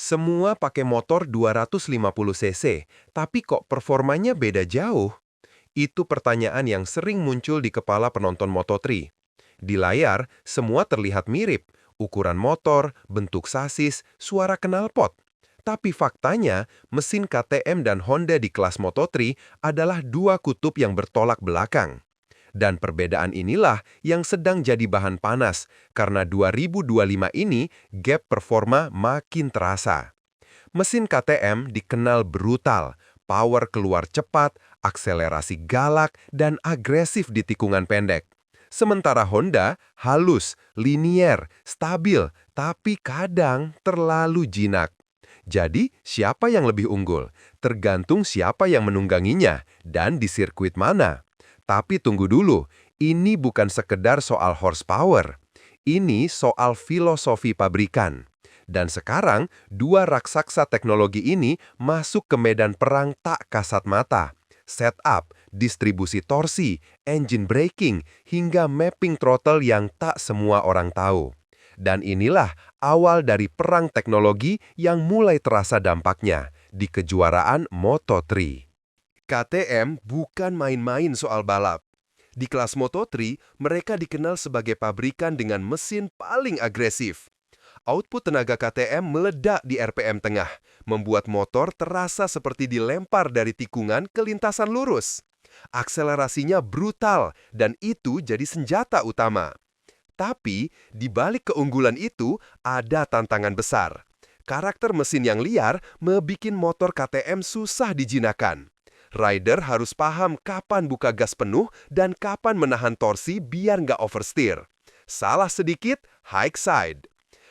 Semua pakai motor 250 cc, tapi kok performanya beda jauh? Itu pertanyaan yang sering muncul di kepala penonton Moto3. Di layar, semua terlihat mirip, ukuran motor, bentuk sasis, suara knalpot. Tapi faktanya, mesin KTM dan Honda di kelas Moto3 adalah dua kutub yang bertolak belakang. Dan perbedaan inilah yang sedang jadi bahan panas, karena 2025 ini gap performa makin terasa. Mesin KTM dikenal brutal, power keluar cepat, akselerasi galak, dan agresif di tikungan pendek. Sementara Honda halus, linier, stabil, tapi kadang terlalu jinak. Jadi, siapa yang lebih unggul? Tergantung siapa yang menungganginya dan di sirkuit mana. Tapi tunggu dulu, ini bukan sekedar soal horsepower. Ini soal filosofi pabrikan. Dan sekarang, dua raksasa teknologi ini masuk ke medan perang tak kasat mata. Setup, distribusi torsi, engine braking, hingga mapping throttle yang tak semua orang tahu. Dan inilah awal dari perang teknologi yang mulai terasa dampaknya di kejuaraan Moto3. KTM bukan main-main soal balap. Di kelas Moto3, mereka dikenal sebagai pabrikan dengan mesin paling agresif. Output tenaga KTM meledak di RPM tengah, membuat motor terasa seperti dilempar dari tikungan ke lintasan lurus. Akselerasinya brutal, dan itu jadi senjata utama. Tapi, di balik keunggulan itu, ada tantangan besar. Karakter mesin yang liar membuat motor KTM susah dijinakan. Rider harus paham kapan buka gas penuh dan kapan menahan torsi biar nggak oversteer. Salah sedikit, high side.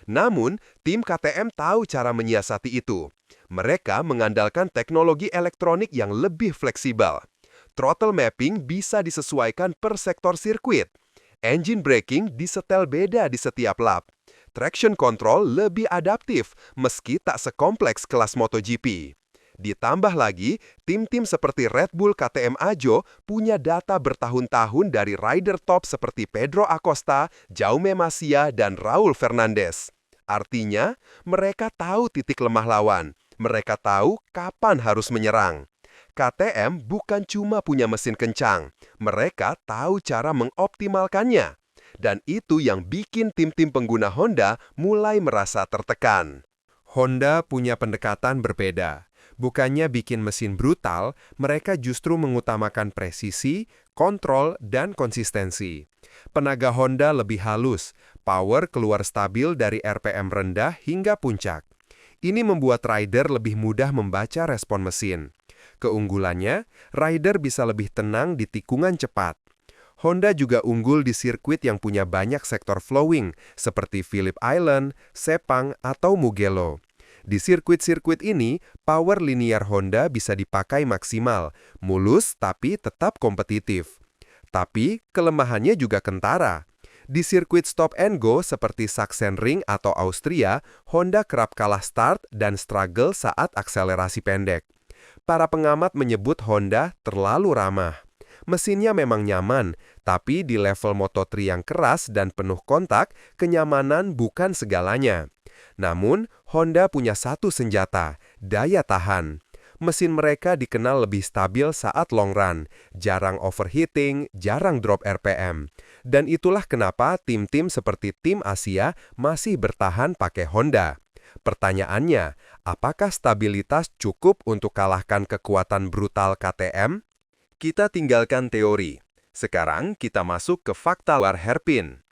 Namun, tim KTM tahu cara menyiasati itu. Mereka mengandalkan teknologi elektronik yang lebih fleksibel. Throttle mapping bisa disesuaikan per sektor sirkuit. Engine braking disetel beda di setiap lap. Traction control lebih adaptif, meski tak sekompleks kelas MotoGP. Ditambah lagi, tim-tim seperti Red Bull KTM Ajo punya data bertahun-tahun dari rider top seperti Pedro Acosta, Jaume Masia, dan Raul Fernandez. Artinya, mereka tahu titik lemah lawan. Mereka tahu kapan harus menyerang. KTM bukan cuma punya mesin kencang, mereka tahu cara mengoptimalkannya. Dan itu yang bikin tim-tim pengguna Honda mulai merasa tertekan. Honda punya pendekatan berbeda. Bukannya bikin mesin brutal, mereka justru mengutamakan presisi, kontrol, dan konsistensi. Tenaga Honda lebih halus, power keluar stabil dari RPM rendah hingga puncak. Ini membuat rider lebih mudah membaca respon mesin. Keunggulannya, rider bisa lebih tenang di tikungan cepat. Honda juga unggul di sirkuit yang punya banyak sektor flowing, seperti Phillip Island, Sepang, atau Mugello. Di sirkuit-sirkuit ini, power linear Honda bisa dipakai maksimal, mulus tapi tetap kompetitif. Tapi, kelemahannya juga kentara. Di sirkuit stop and go seperti Sachsenring atau Austria, Honda kerap kalah start dan struggle saat akselerasi pendek. Para pengamat menyebut Honda terlalu ramah. Mesinnya memang nyaman, tapi di level Moto3 yang keras dan penuh kontak, kenyamanan bukan segalanya. Namun, Honda punya satu senjata, daya tahan. Mesin mereka dikenal lebih stabil saat long run, jarang overheating, jarang drop RPM. Dan itulah kenapa tim-tim seperti tim Asia masih bertahan pakai Honda. Pertanyaannya, apakah stabilitas cukup untuk kalahkan kekuatan brutal KTM? Kita tinggalkan teori. Sekarang kita masuk ke fakta luar hairpin.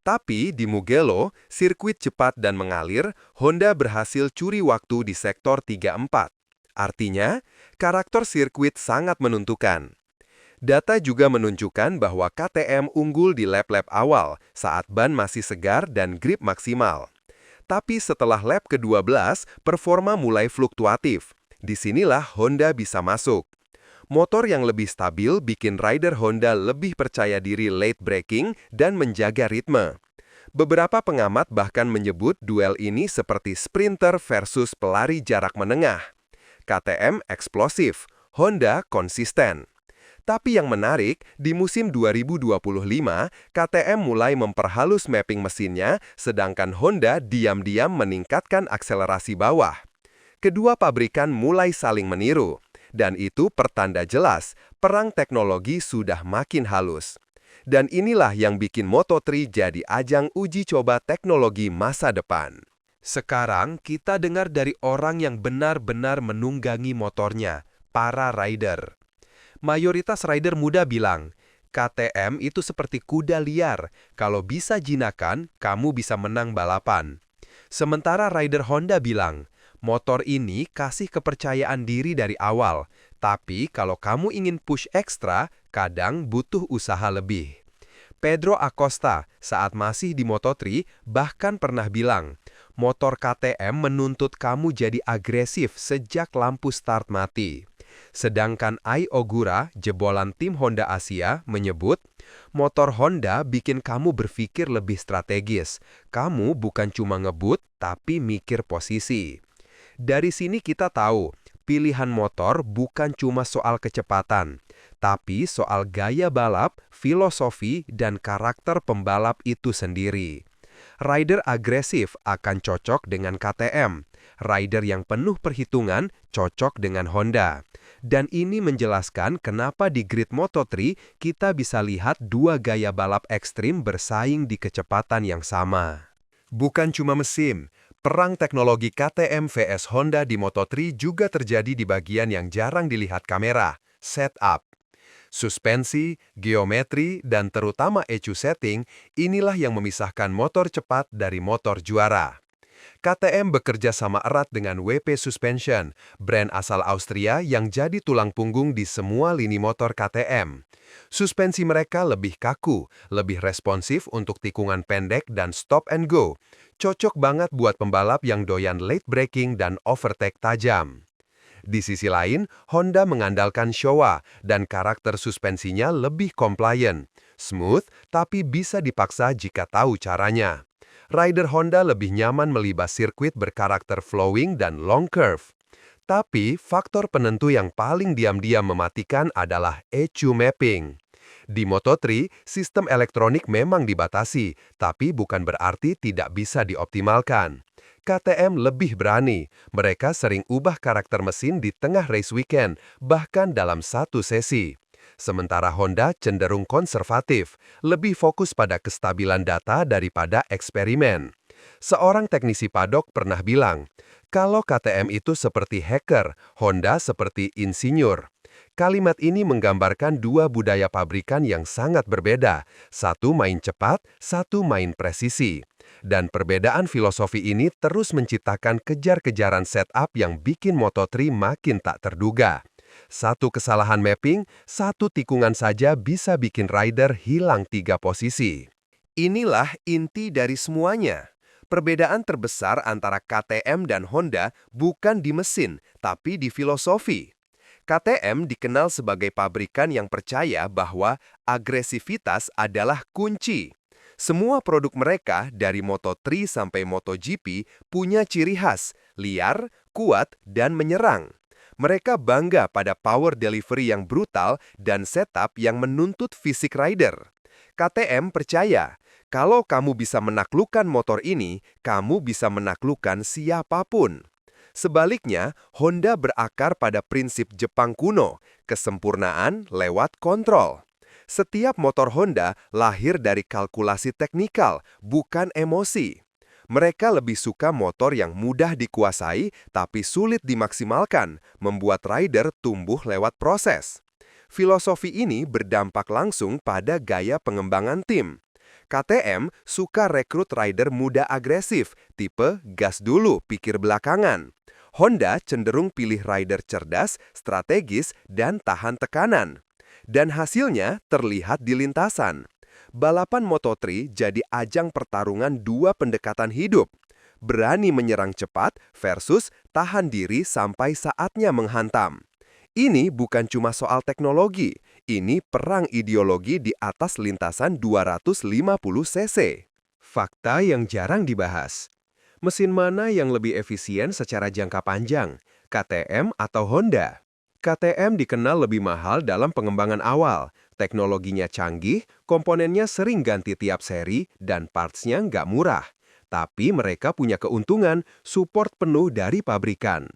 Tapi di Mugello, sirkuit cepat dan mengalir, Honda berhasil curi waktu di sektor 3-4. Artinya, karakter sirkuit sangat menentukan. Data juga menunjukkan bahwa KTM unggul di lap-lap awal saat ban masih segar dan grip maksimal. Tapi setelah lap ke-12, performa mulai fluktuatif. Disinilah Honda bisa masuk. Motor yang lebih stabil bikin rider Honda lebih percaya diri late braking dan menjaga ritme. Beberapa pengamat bahkan menyebut duel ini seperti sprinter versus pelari jarak menengah. KTM eksplosif, Honda konsisten. Tapi yang menarik, di musim 2025, KTM mulai memperhalus mapping mesinnya, sedangkan Honda diam-diam meningkatkan akselerasi bawah. Kedua pabrikan mulai saling meniru, dan itu pertanda jelas perang teknologi sudah makin halus. Dan inilah yang bikin Moto3 jadi ajang uji coba teknologi masa depan. Sekarang kita dengar dari orang yang benar-benar menunggangi motornya, para rider. Mayoritas rider muda bilang, KTM itu seperti kuda liar, kalau bisa jinakan, kamu bisa menang balapan. Sementara rider Honda bilang, motor ini kasih kepercayaan diri dari awal, tapi kalau kamu ingin push ekstra, kadang butuh usaha lebih. Pedro Acosta saat masih di Moto3 bahkan pernah bilang, motor KTM menuntut kamu jadi agresif sejak lampu start mati. Sedangkan Ai Ogura, jebolan tim Honda Asia, menyebut, motor Honda bikin kamu berpikir lebih strategis. Kamu bukan cuma ngebut, tapi mikir posisi. Dari sini kita tahu, pilihan motor bukan cuma soal kecepatan, tapi soal gaya balap, filosofi, dan karakter pembalap itu sendiri. Rider agresif akan cocok dengan KTM. Rider yang penuh perhitungan cocok dengan Honda. Dan ini menjelaskan kenapa di grid Moto3 kita bisa lihat dua gaya balap ekstrim bersaing di kecepatan yang sama. Bukan cuma mesin, perang teknologi KTM vs Honda di Moto3 juga terjadi di bagian yang jarang dilihat kamera, setup. Suspensi, geometri, dan terutama ECU setting, inilah yang memisahkan motor cepat dari motor juara. KTM bekerja sama erat dengan WP Suspension, brand asal Austria yang jadi tulang punggung di semua lini motor KTM. Suspensi mereka lebih kaku, lebih responsif untuk tikungan pendek dan stop and go. Cocok banget buat pembalap yang doyan late braking dan overtake tajam. Di sisi lain, Honda mengandalkan Showa dan karakter suspensinya lebih compliant, smooth tapi bisa dipaksa jika tahu caranya. Rider Honda lebih nyaman melibas sirkuit berkarakter flowing dan long curve. Tapi faktor penentu yang paling diam-diam mematikan adalah ECU mapping. Di Moto3, sistem elektronik memang dibatasi, tapi bukan berarti tidak bisa dioptimalkan. KTM lebih berani, mereka sering ubah karakter mesin di tengah race weekend, bahkan dalam satu sesi. Sementara Honda cenderung konservatif, lebih fokus pada kestabilan data daripada eksperimen. Seorang teknisi paddock pernah bilang, kalau KTM itu seperti hacker, Honda seperti insinyur. Kalimat ini menggambarkan dua budaya pabrikan yang sangat berbeda, satu main cepat, satu main presisi. Dan perbedaan filosofi ini terus menciptakan kejar-kejaran setup yang bikin Moto3 makin tak terduga. Satu kesalahan mapping, satu tikungan saja bisa bikin rider hilang 3 posisi. Inilah inti dari semuanya. Perbedaan terbesar antara KTM dan Honda bukan di mesin, tapi di filosofi. KTM dikenal sebagai pabrikan yang percaya bahwa agresivitas adalah kunci. Semua produk mereka dari Moto3 sampai MotoGP punya ciri khas, liar, kuat, dan menyerang. Mereka bangga pada power delivery yang brutal dan setup yang menuntut fisik rider. KTM percaya, kalau kamu bisa menaklukkan motor ini, kamu bisa menaklukkan siapapun. Sebaliknya, Honda berakar pada prinsip Jepang kuno, kesempurnaan lewat kontrol. Setiap motor Honda lahir dari kalkulasi teknikal, bukan emosi. Mereka lebih suka motor yang mudah dikuasai tapi sulit dimaksimalkan, membuat rider tumbuh lewat proses. Filosofi ini berdampak langsung pada gaya pengembangan tim. KTM suka rekrut rider muda agresif, tipe gas dulu, pikir belakangan. Honda cenderung pilih rider cerdas, strategis, dan tahan tekanan. Dan hasilnya terlihat di lintasan. Balapan Moto3 jadi ajang pertarungan dua pendekatan hidup. Berani menyerang cepat versus tahan diri sampai saatnya menghantam. Ini bukan cuma soal teknologi, ini perang ideologi di atas lintasan 250 cc. Fakta yang jarang dibahas. Mesin mana yang lebih efisien secara jangka panjang, KTM atau Honda? KTM dikenal lebih mahal dalam pengembangan awal. Teknologinya canggih, komponennya sering ganti tiap seri, dan partsnya nggak murah. Tapi mereka punya keuntungan, support penuh dari pabrikan.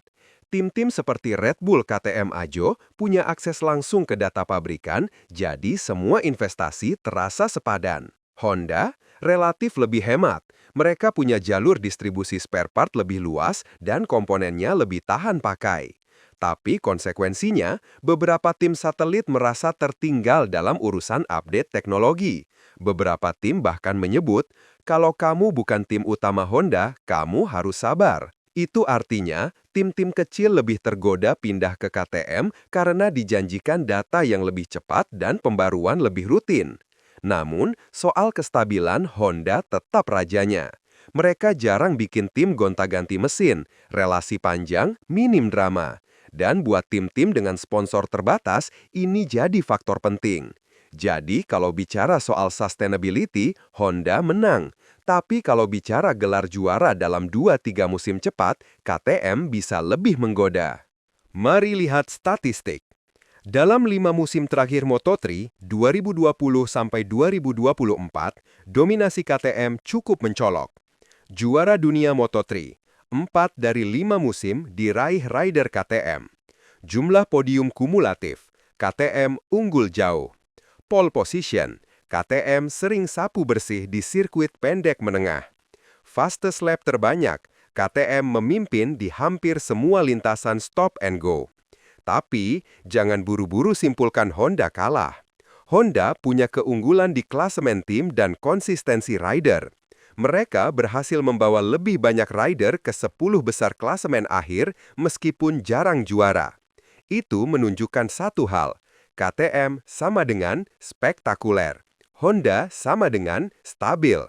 Tim-tim seperti Red Bull KTM Ajo punya akses langsung ke data pabrikan, jadi semua investasi terasa sepadan. Honda relatif lebih hemat. Mereka punya jalur distribusi spare part lebih luas dan komponennya lebih tahan pakai. Tapi konsekuensinya, beberapa tim satelit merasa tertinggal dalam urusan update teknologi. Beberapa tim bahkan menyebut, kalau kamu bukan tim utama Honda, kamu harus sabar. Itu artinya, tim-tim kecil lebih tergoda pindah ke KTM karena dijanjikan data yang lebih cepat dan pembaruan lebih rutin. Namun, soal kestabilan Honda tetap rajanya. Mereka jarang bikin tim gonta-ganti mesin, relasi panjang, minim drama. Dan buat tim-tim dengan sponsor terbatas, ini jadi faktor penting. Jadi, kalau bicara soal sustainability, Honda menang. Tapi kalau bicara gelar juara dalam 2-3 musim cepat, KTM bisa lebih menggoda. Mari lihat statistik. Dalam 5 musim terakhir Moto3, 2020 sampai 2024, dominasi KTM cukup mencolok. Juara dunia Moto3, 4 dari 5 musim diraih rider KTM. Jumlah podium kumulatif, KTM unggul jauh. Pole position, KTM sering sapu bersih di sirkuit pendek menengah. Fastest lap terbanyak, KTM memimpin di hampir semua lintasan stop and go. Tapi, jangan buru-buru simpulkan Honda kalah. Honda punya keunggulan di klasemen tim dan konsistensi rider. Mereka berhasil membawa lebih banyak rider ke 10 besar klasemen akhir meskipun jarang juara. Itu menunjukkan satu hal, KTM sama dengan spektakuler. Honda sama dengan stabil.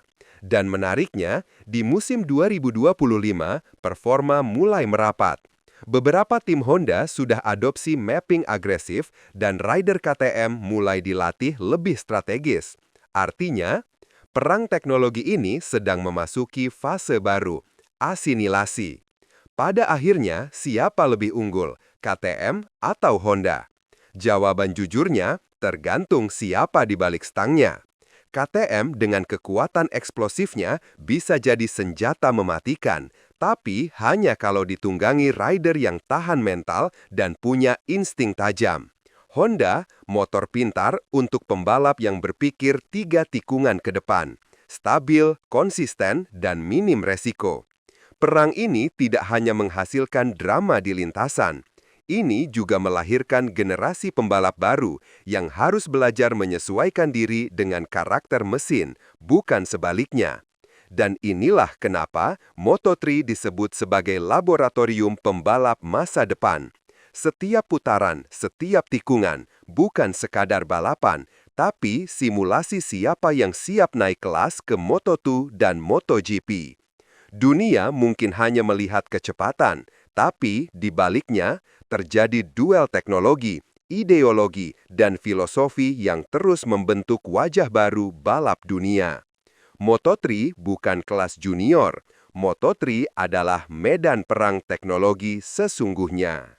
Dan menariknya, di musim 2025, performa mulai merapat. Beberapa tim Honda sudah adopsi mapping agresif dan rider KTM mulai dilatih lebih strategis. Artinya, perang teknologi ini sedang memasuki fase baru, asimilasi. Pada akhirnya, siapa lebih unggul, KTM atau Honda? Jawaban jujurnya tergantung siapa di balik stangnya. KTM dengan kekuatan eksplosifnya bisa jadi senjata mematikan, tapi hanya kalau ditunggangi rider yang tahan mental dan punya insting tajam. Honda, motor pintar untuk pembalap yang berpikir 3 tikungan ke depan. Stabil, konsisten, dan minim resiko. Perang ini tidak hanya menghasilkan drama di lintasan. Ini juga melahirkan generasi pembalap baru yang harus belajar menyesuaikan diri dengan karakter mesin, bukan sebaliknya. Dan inilah kenapa Moto3 disebut sebagai laboratorium pembalap masa depan. Setiap putaran, setiap tikungan, bukan sekadar balapan, tapi simulasi siapa yang siap naik kelas ke Moto2 dan MotoGP. Dunia mungkin hanya melihat kecepatan, tapi di baliknya terjadi duel teknologi, ideologi, dan filosofi yang terus membentuk wajah baru balap dunia. Moto3 bukan kelas junior. Moto3 adalah medan perang teknologi sesungguhnya.